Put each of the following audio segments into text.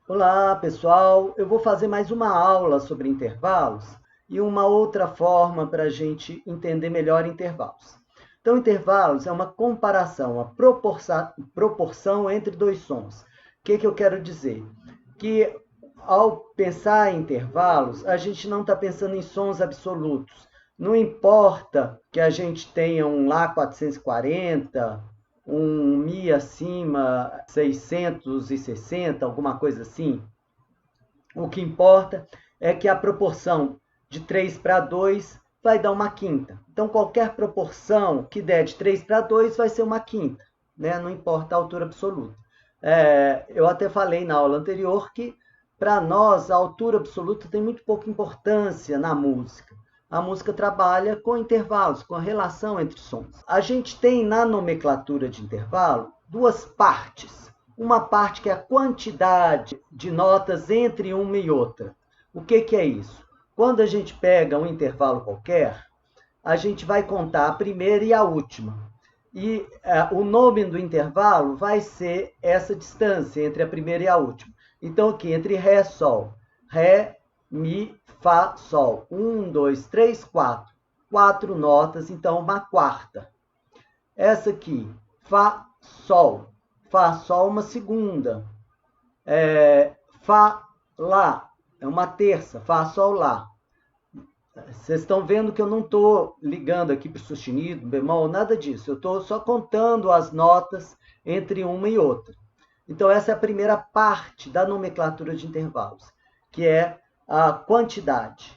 Olá, pessoal. Eu vou fazer mais uma aula sobre intervalos e uma outra forma para a gente entender melhor intervalos. Então, intervalos é uma comparação, a proporção entre dois sons. O que eu quero dizer? Que ao pensar em intervalos, a gente não está pensando em sons absolutos. Não importa que a gente tenha um Lá 440, um Mi acima 660, alguma coisa assim. O que importa é que a proporção de 3 para 2 vai dar uma quinta. Então, qualquer proporção que der de 3 para 2 vai ser uma quinta, né? Não importa a altura absoluta. Eu até falei na aula anterior que, para nós, a altura absoluta tem muito pouca importância na música. A música trabalha com intervalos, com a relação entre sons. A gente tem na nomenclatura de intervalo duas partes. Uma parte que é a quantidade de notas entre uma e outra. O que é isso? Quando a gente pega um intervalo qualquer, a gente vai contar a primeira e a última. E o nome do intervalo vai ser essa distância entre a primeira e a última. Então, aqui, entre Ré, Sol. Ré, Mi, Fá, Sol. 1, 2, 3, 4. 4 notas, então uma quarta. Essa aqui, Fá, Sol. Fá, Sol, uma segunda. Fá, Lá, é uma terça. Fá, Sol, Lá. Vocês estão vendo que eu não estou ligando aqui para o sustenido, bemol, nada disso. Eu estou só contando as notas entre uma e outra. Então, essa é a primeira parte da nomenclatura de intervalos, que é a quantidade.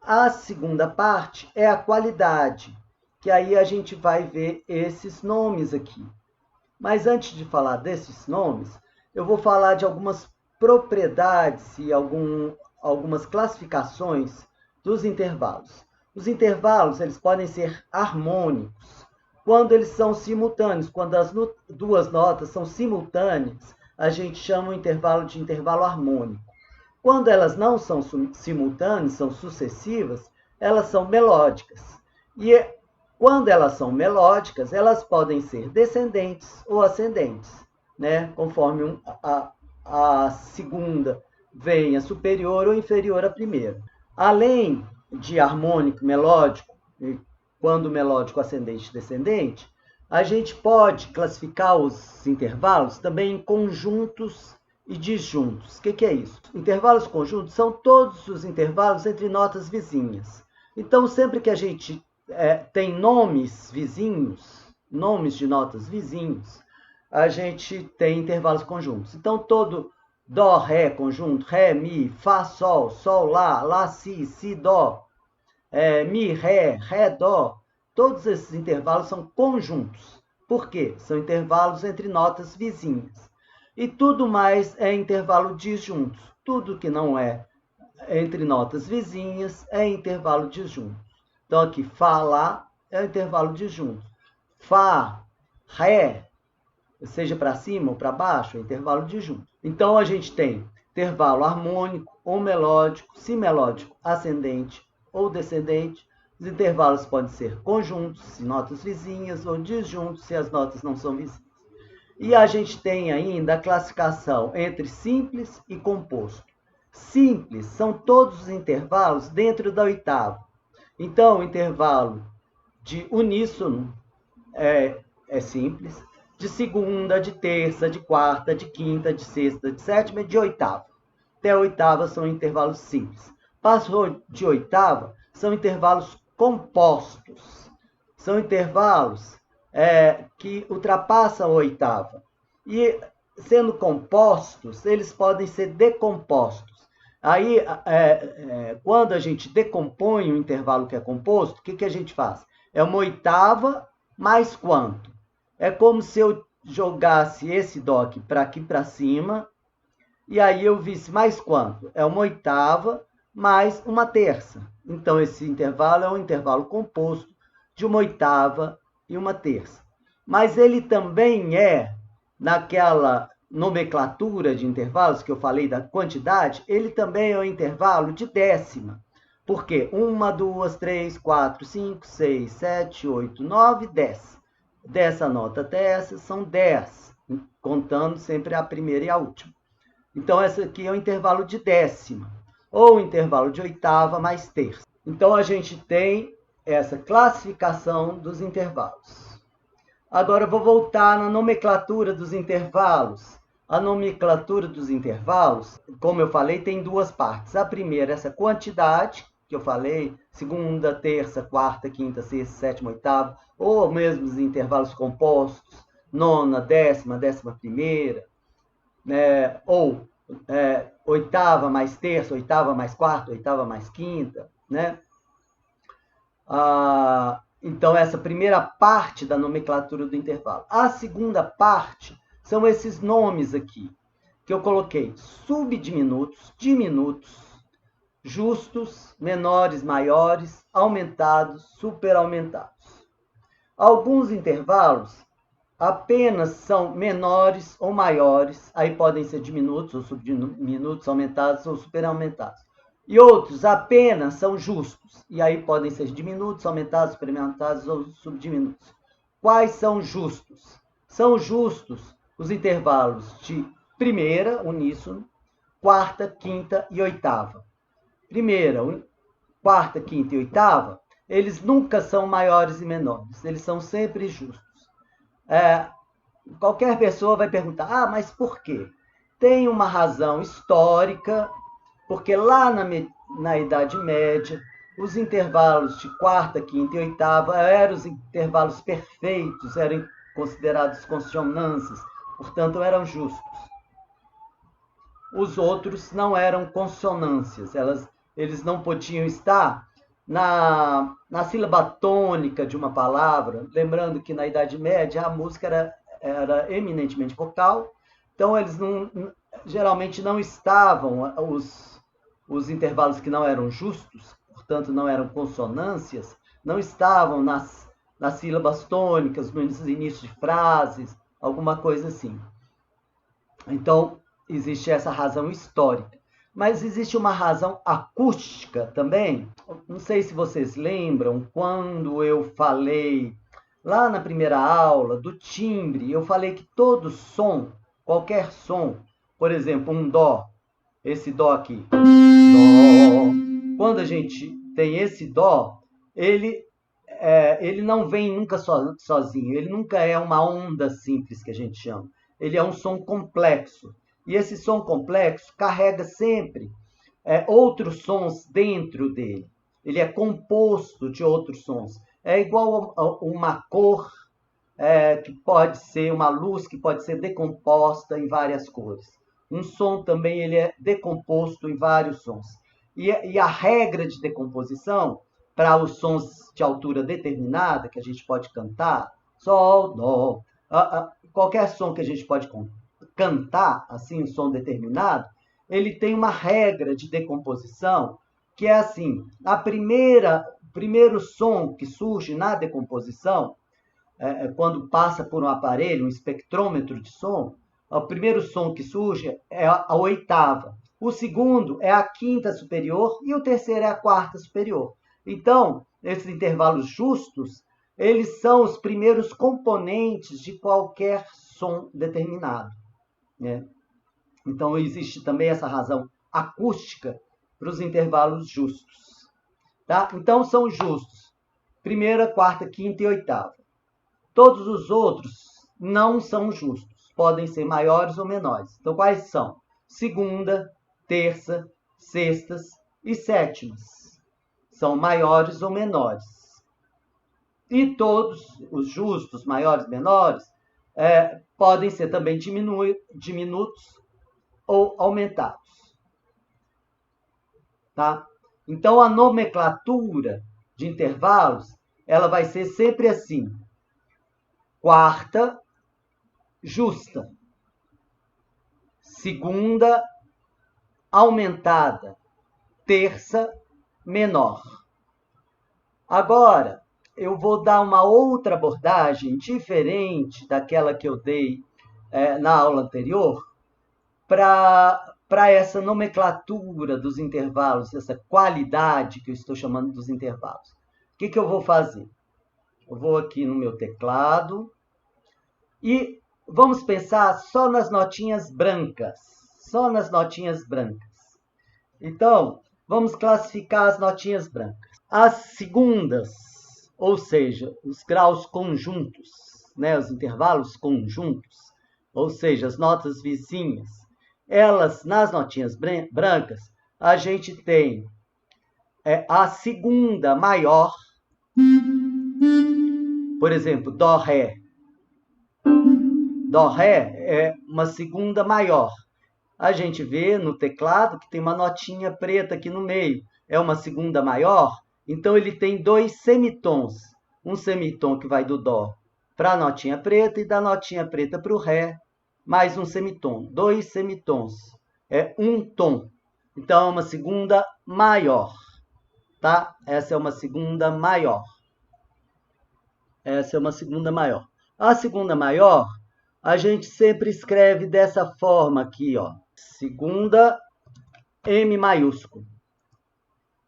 A segunda parte é a qualidade, que aí a gente vai ver esses nomes aqui. Mas antes de falar desses nomes, eu vou falar de algumas propriedades e algumas classificações dos intervalos. Os intervalos eles podem ser harmônicos quando eles são simultâneos, quando as duas notas são simultâneas, a gente chama o intervalo de intervalo harmônico. Quando elas não são simultâneas, são sucessivas, elas são melódicas. E quando elas são melódicas, elas podem ser descendentes ou ascendentes, né? Conforme a segunda venha superior ou inferior à primeira. Além de harmônico, melódico, quando melódico ascendente e descendente, a gente pode classificar os intervalos também em conjuntos e disjuntos. O que é isso? Intervalos conjuntos são todos os intervalos entre notas vizinhas. Então, sempre que a gente tem nomes vizinhos, nomes de notas vizinhos, a gente tem intervalos conjuntos. Então, todo Dó, Ré conjunto, Ré, Mi, Fá, Sol, Sol, Lá, Si, Dó, Mi, Ré, Dó, todos esses intervalos são conjuntos. Por quê? São intervalos entre notas vizinhas. E tudo mais é intervalo disjunto. Tudo que não é entre notas vizinhas é intervalo disjunto. Então, aqui, Fá, Lá é intervalo disjunto. Fá, Ré, seja para cima ou para baixo, é intervalo disjunto. Então, a gente tem intervalo harmônico ou melódico, simelódico, ascendente ou descendente. Os intervalos podem ser conjuntos, se notas vizinhas, ou disjuntos, se as notas não são vizinhas. E a gente tem ainda a classificação entre simples e composto. Simples são todos os intervalos dentro da oitava. Então, o intervalo de uníssono é simples, de segunda, de terça, de quarta, de quinta, de sexta, de sétima e de oitava. Até a oitava são intervalos simples. Passou de oitava, são intervalos compostos. São intervalos que ultrapassam a oitava. E, sendo compostos, eles podem ser decompostos. Aí, quando a gente decompõe o intervalo que é composto, o que a gente faz? É uma oitava mais quanto? É como se eu jogasse esse Dó aqui para cima, e aí eu visse mais quanto? É uma oitava mais uma terça. Então, esse intervalo é um intervalo composto de uma oitava e uma terça. Mas ele também naquela nomenclatura de intervalos que eu falei da quantidade, ele também é um intervalo de décima. Por quê? 1, 2, 3, 4, 5, 6, 7, 8, 9, 10. Dessa nota até essa são 10, contando sempre a primeira e a última. Então, esse aqui é o intervalo de décima, ou o intervalo de oitava mais terça. Então, a gente tem essa classificação dos intervalos. Agora, eu vou voltar na nomenclatura dos intervalos. A nomenclatura dos intervalos, como eu falei, tem duas partes. A primeira, essa quantidade, que eu falei, segunda, terça, quarta, quinta, sexta, sétima, oitava, ou mesmo os intervalos compostos, nona, décima, décima primeira, né? Ou oitava mais terça, oitava mais quarta, oitava mais quinta, né? Então, essa primeira parte da nomenclatura do intervalo. A segunda parte são esses nomes aqui, que eu coloquei: subdiminutos, diminutos, justos, menores, maiores, aumentados, superaumentados. Alguns intervalos apenas são menores ou maiores, aí podem ser diminutos ou subdiminutos, aumentados ou superaumentados. E outros apenas são justos, e aí podem ser diminutos, aumentados, superaumentados ou subdiminutos. Quais são justos? São justos os intervalos de primeira, uníssono, quarta, quinta e oitava. Primeira, quarta, quinta e oitava, eles nunca são maiores e menores, eles são sempre justos. Qualquer pessoa vai perguntar, mas por quê? Tem uma razão histórica, porque lá na Idade Média, os intervalos de quarta, quinta e oitava eram os intervalos perfeitos, eram considerados consonâncias, portanto eram justos. Os outros não eram consonâncias, eles não podiam estar na sílaba tônica de uma palavra, lembrando que na Idade Média a música era eminentemente vocal, então eles geralmente não estavam, os intervalos que não eram justos, portanto não eram consonâncias, não estavam nas sílabas tônicas, nos inícios de frases, alguma coisa assim. Então, existe essa razão histórica. Mas existe uma razão acústica também. Não sei se vocês lembram, quando eu falei lá na primeira aula do timbre, eu falei que todo som, qualquer som, por exemplo, um dó, esse dó aqui, dó, quando a gente tem esse dó, ele não vem nunca sozinho, ele nunca é uma onda simples que a gente chama. Ele é um som complexo. E esse som complexo carrega sempre outros sons dentro dele. Ele é composto de outros sons. É igual a uma cor, que pode ser uma luz, que pode ser decomposta em várias cores. Um som também ele é decomposto em vários sons. E a regra de decomposição, para os sons de altura determinada, que a gente pode cantar, sol, dó, qualquer som que a gente pode cantar, assim, um som determinado, ele tem uma regra de decomposição que é assim: o primeiro som que surge na decomposição, quando passa por um aparelho, um espectrômetro de som, o primeiro som que surge é a oitava. O segundo é a quinta superior e o terceiro é a quarta superior. Então, esses intervalos justos, eles são os primeiros componentes de qualquer som determinado, né? Então, existe também essa razão acústica para os intervalos justos. Tá? Então, são justos primeira, quarta, quinta e oitava. Todos os outros não são justos. Podem ser maiores ou menores. Então, quais são? Segunda, terça, sextas e sétimas. São maiores ou menores. E todos os justos, maiores e menores, podem ser também diminutos ou aumentados. Tá? Então, a nomenclatura de intervalos, ela vai ser sempre assim: quarta, justa. Segunda, aumentada. Terça, menor. Agora, eu vou dar uma outra abordagem diferente daquela que eu dei na aula anterior, para essa nomenclatura dos intervalos, essa qualidade que eu estou chamando dos intervalos. O que eu vou fazer? Eu vou aqui no meu teclado e vamos pensar só nas notinhas brancas. só nas notinhas brancas. Então, vamos classificar as notinhas brancas. As segundas, ou seja, os graus conjuntos, né, os intervalos conjuntos, ou seja, as notas vizinhas, elas, nas notinhas brancas, a gente tem a segunda maior, por exemplo, Dó, Ré. Dó, Ré é uma segunda maior. A gente vê no teclado que tem uma notinha preta aqui no meio. É uma segunda maior, então ele tem 2 semitons. Um semitom que vai do Dó para a notinha preta e da notinha preta para o Ré, mais um semitom. 2 semitons. É um tom. Então, é uma segunda maior. Tá? Essa é uma segunda maior. Essa é uma segunda maior. A segunda maior, a gente sempre escreve dessa forma aqui, ó. Segunda M maiúsculo.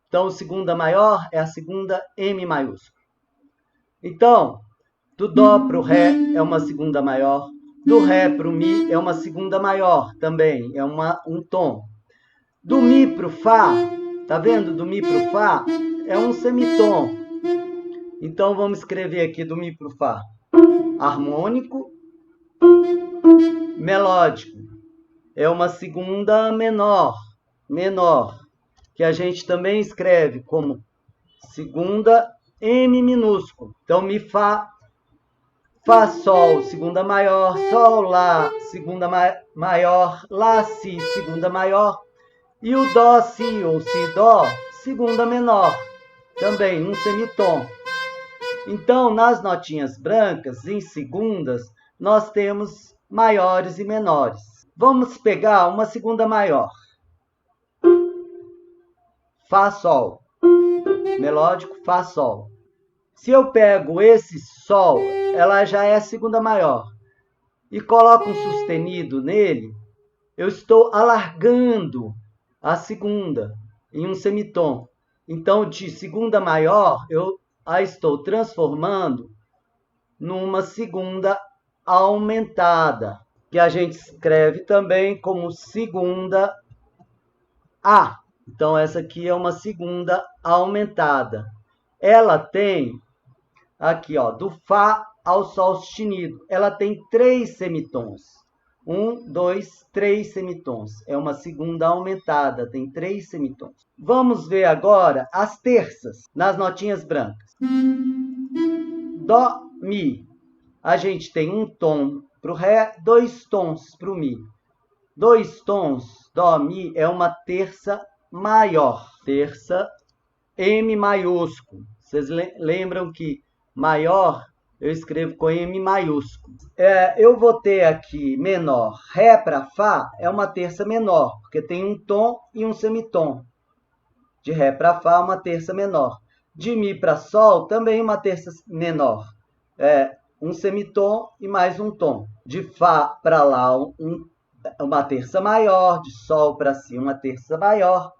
Então, segunda maior é a segunda M maiúsculo. Então, do Dó para o Ré é uma segunda maior. Do Ré para o Mi é uma segunda maior também, é um tom. Do Mi para o Fá, tá vendo? Do Mi para o Fá é um semitom. Então, vamos escrever aqui do Mi para o Fá. Harmônico, melódico. É uma segunda menor, que a gente também escreve como segunda M minúsculo. Então, Mi, Fá, Fá, Sol, segunda maior, Sol, Lá, segunda maior, Lá, Si, segunda maior. E o Dó, Si ou Si, Dó, segunda menor. Também um semitom. Então, nas notinhas brancas, em segundas, nós temos maiores e menores. Vamos pegar uma segunda maior. Fá, Sol. Melódico, Fá, Sol. Se eu pego esse Sol, ela já é a segunda maior, e coloco um sustenido nele, eu estou alargando a segunda em um semitom. Então, de segunda maior, eu a estou transformando numa segunda aumentada, que a gente escreve também como segunda A. Então, essa aqui é uma segunda aumentada. Ela tem, aqui, ó, do Fá ao Sol sustenido, ela tem 3 semitons. 1, 2, 3 semitons. É uma segunda aumentada, tem 3 semitons. Vamos ver agora as terças nas notinhas brancas. Dó, Mi. A gente tem um tom para o Ré, 2 tons para o Mi. 2 tons, Dó, Mi, é uma terça maior. Terça M maiúsculo. Vocês lembram que maior eu escrevo com M maiúsculo. Eu vou ter aqui menor. Ré para Fá é uma terça menor, porque tem um tom e um semitom. De Ré para Fá, uma terça menor. De Mi para Sol, também uma terça menor. Um semitom e mais um tom. De Fá para Lá, uma terça maior. De Sol para Si, uma terça maior.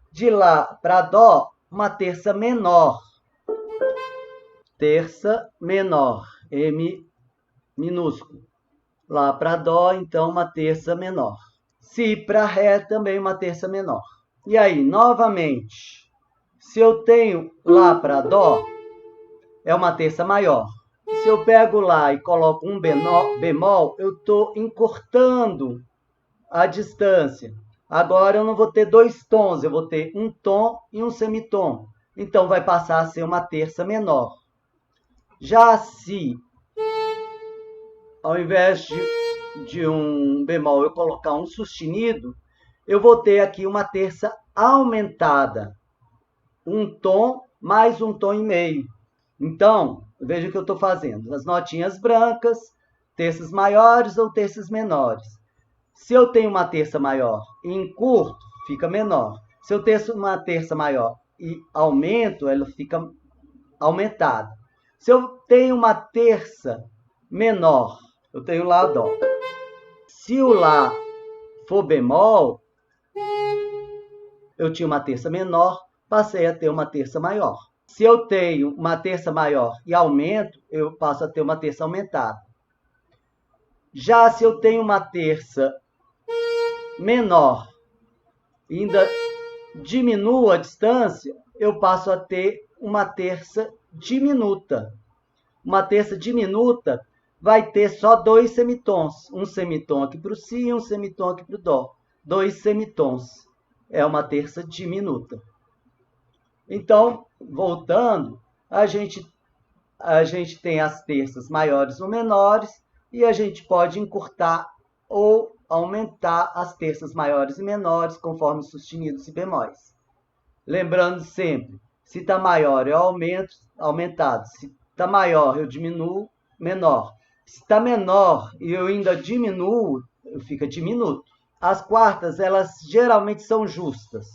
De Lá para Dó, uma terça menor. Terça menor, M minúsculo. Lá para Dó, então, uma terça menor. Si para Ré, também uma terça menor. E aí, novamente, se eu tenho Lá para Dó, é uma terça maior. Se eu pego Lá e coloco um bemol, eu estou encurtando a distância. Agora eu não vou ter 2 tons, eu vou ter um tom e um semitom. Então, vai passar a ser uma terça menor. Já se, ao invés de um bemol, eu colocar um sustenido, eu vou ter aqui uma terça aumentada. Um tom mais um tom e meio. Então, veja o que eu estou fazendo. As notinhas brancas, terças maiores ou terças menores. Se eu tenho uma terça maior e encurto, fica menor. Se eu tenho uma terça maior e aumento, ela fica aumentada. Se eu tenho uma terça menor, eu tenho Lá, Dó. Se o Lá for bemol, eu tinha uma terça menor, passei a ter uma terça maior. Se eu tenho uma terça maior e aumento, eu passo a ter uma terça aumentada. Já se eu tenho uma terça menor, ainda diminuo a distância, eu passo a ter uma terça diminuta. Uma terça diminuta vai ter só 2 semitons. Um semitom aqui para o si e um semitom aqui para o dó. 2 semitons. É uma terça diminuta. Então, voltando, a gente tem as terças maiores ou menores e a gente pode encurtar ou aumentar as terças maiores e menores conforme os sustenidos e bemóis. Lembrando sempre, se está maior eu aumento, aumentado. Se está maior eu diminuo, menor. Se está menor e eu ainda diminuo, fica diminuto. As quartas, elas geralmente são justas.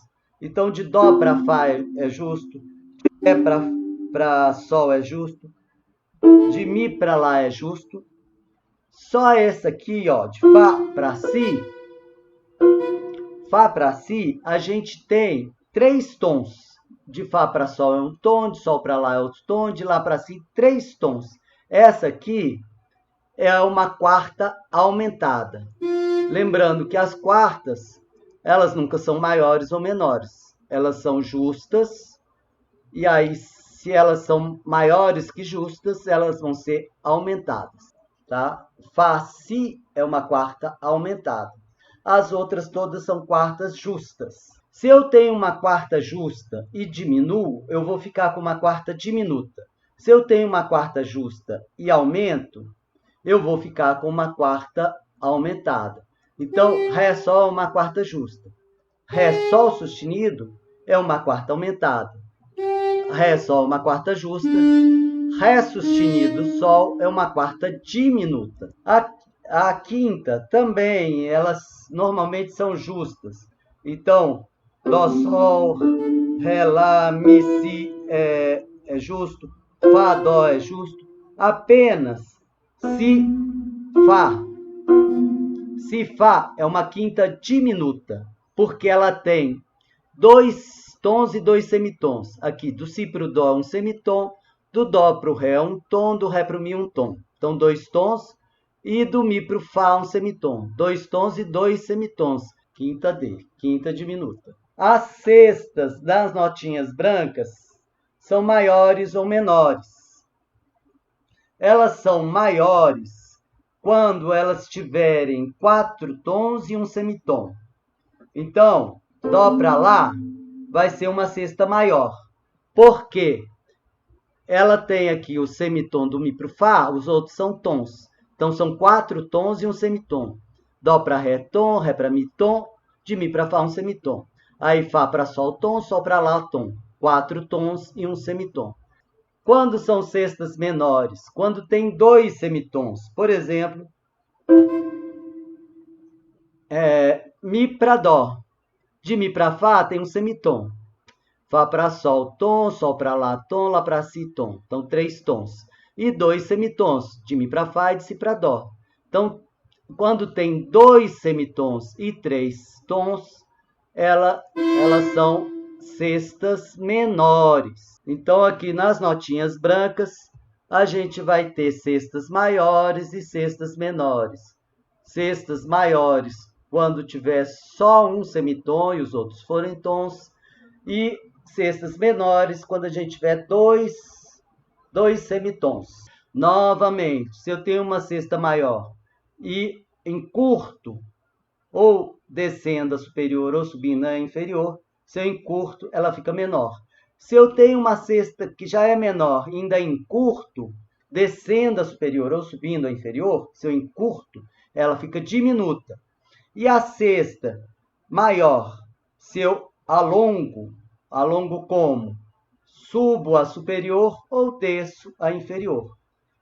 Então, de dó para fá é justo, de ré para sol é justo, de mi para lá é justo. Só essa aqui, ó, de fá para si, a gente tem 3 tons. De fá para sol é um tom, de sol para lá é outro tom, de lá para si, 3 tons. Essa aqui é uma quarta aumentada. Lembrando que as quartas, elas nunca são maiores ou menores. Elas são justas, e aí, se elas são maiores que justas, elas vão ser aumentadas. Tá? Fá, si é uma quarta aumentada. As outras todas são quartas justas. Se eu tenho uma quarta justa e diminuo, eu vou ficar com uma quarta diminuta. Se eu tenho uma quarta justa e aumento, eu vou ficar com uma quarta aumentada. Então, Ré, Sol é uma quarta justa. Ré, Sol sustenido é uma quarta aumentada. Ré, Sol é uma quarta justa. Ré sustenido, Sol é uma quarta diminuta. A quinta também, elas normalmente são justas. Então, Dó, Sol, Ré, Lá, Mi, Si é justo. Fá, Dó é justo. Apenas Si, Fá. Si, Fá é uma quinta diminuta, porque ela tem 2 tons e 2 semitons. Aqui, do Si para o Dó é um semitom, do Dó para o Ré é um tom, do Ré para o Mi um tom. Então, 2 tons, e do Mi para o Fá um semitom. 2 tons e 2 semitons. Quinta D, quinta diminuta. As sextas das notinhas brancas são maiores ou menores. Elas são maiores quando elas tiverem 4 tons e um semitom. Então, Dó para Lá vai ser uma sexta maior. Por quê? Ela tem aqui o semitom do Mi para o Fá, os outros são tons. Então, são 4 tons e um semitom. Dó para Ré, tom, Ré para Mi, tom, de Mi para Fá, um semitom. Aí, Fá para Sol, tom, Sol para Lá, tom. 4 tons e um semitom. Quando são sextas menores? Quando tem 2 semitons. Por exemplo, Mi para Dó. De Mi para Fá tem um semitom. Fá para Sol, tom, Sol para Lá, tom, Lá para Si, tom. Então, 3 tons. E 2 semitons, de Mi para Fá e de Si para Dó. Então, quando tem 2 semitons e 3 tons, elas são sextas menores. Então, aqui nas notinhas brancas, a gente vai ter sextas maiores e sextas menores. Sextas maiores quando tiver só um semitom e os outros forem tons. E sextas menores quando a gente tiver dois semitons. Novamente, se eu tenho uma sexta maior e encurto, ou descendo a superior ou subindo a inferior, se eu encurto, ela fica menor. Se eu tenho uma sexta que já é menor e ainda encurto, descendo a superior ou subindo a inferior, se eu encurto, ela fica diminuta. E a sexta maior, se eu alongo como? Subo a superior ou desço a inferior,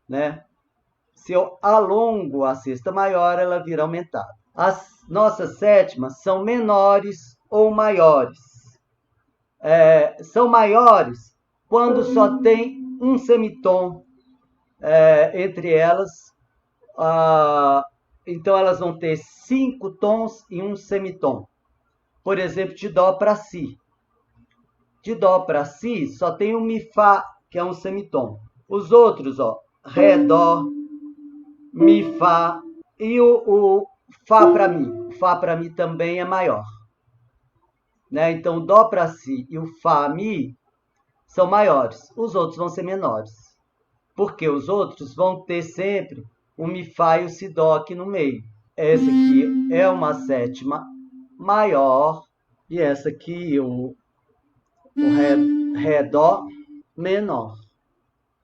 né? Se eu alongo a sexta maior, ela vira aumentada. As nossas sétimas são menores ou maiores. São maiores quando só tem um semitom entre elas. Então, elas vão ter 5 tons e um semitom. Por exemplo, de Dó para Si. De Dó para Si, só tem o Mi, Fá, que é um semitom. Os outros, ó, Ré, Dó, Mi, Fá e o Fá para Mi. O Fá para Mi também é maior. Né? Então, o Dó para Si e o Fá Mi são maiores. Os outros vão ser menores. Porque os outros vão ter sempre o Mi, Fá e o Si, Dó aqui no meio. Esse aqui é uma sétima maior. E essa aqui, o Ré, Dó menor.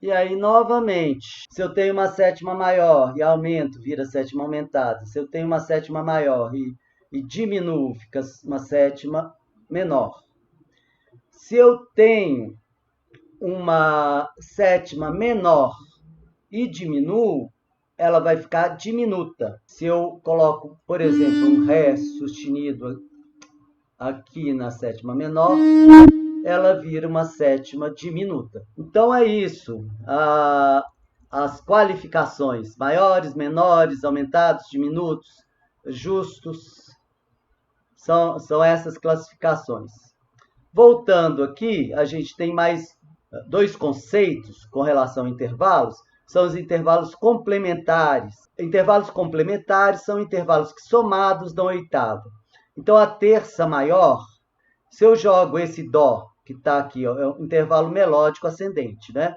E aí, novamente, se eu tenho uma sétima maior e aumento, vira sétima aumentada. Se eu tenho uma sétima maior e diminuo, fica uma sétima menor. Se eu tenho uma sétima menor e diminuo, ela vai ficar diminuta. Se eu coloco, por exemplo, um Ré sustenido aqui na sétima menor, ela vira uma sétima diminuta. Então é isso. As qualificações maiores, menores, aumentados, diminutos, justos, são essas classificações. Voltando aqui, a gente tem mais dois conceitos com relação a intervalos, são os intervalos complementares. Intervalos complementares são intervalos que somados dão oitava. Então, a terça maior, se eu jogo esse Dó, que está aqui, ó, é um intervalo melódico ascendente, né?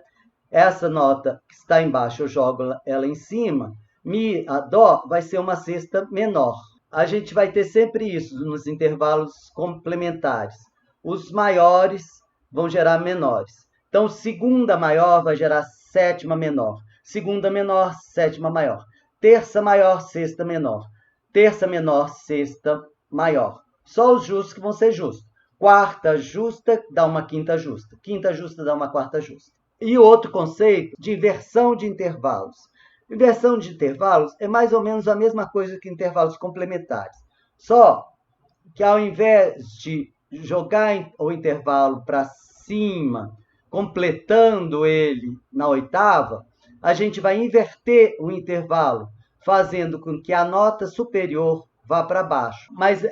Essa nota que está embaixo, eu jogo ela em cima, Mi, a Dó, vai ser uma sexta menor. A gente vai ter sempre isso nos intervalos complementares. Os maiores vão gerar menores. Então, segunda maior vai gerar sétima menor. Segunda menor, sétima maior. Terça maior, sexta menor. Terça menor, sexta maior. Só os justos que vão ser justos. Quarta justa dá uma quinta justa. Quinta justa dá uma quarta justa. E outro conceito de inversão de intervalos. Inversão de intervalos é mais ou menos a mesma coisa que intervalos complementares. Só que ao invés de jogar o intervalo para cima, completando ele na oitava, a gente vai inverter o intervalo, fazendo com que a nota superior vá para baixo. Mas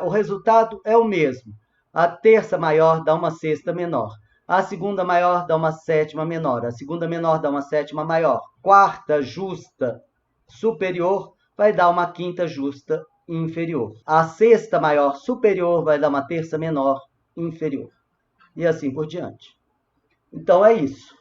o resultado é o mesmo. A terça maior dá uma sexta menor. A segunda maior dá uma sétima menor. A segunda menor dá uma sétima maior. Quarta justa superior vai dar uma quinta justa inferior. A sexta maior superior vai dar uma terça menor inferior. E assim por diante. Então é isso.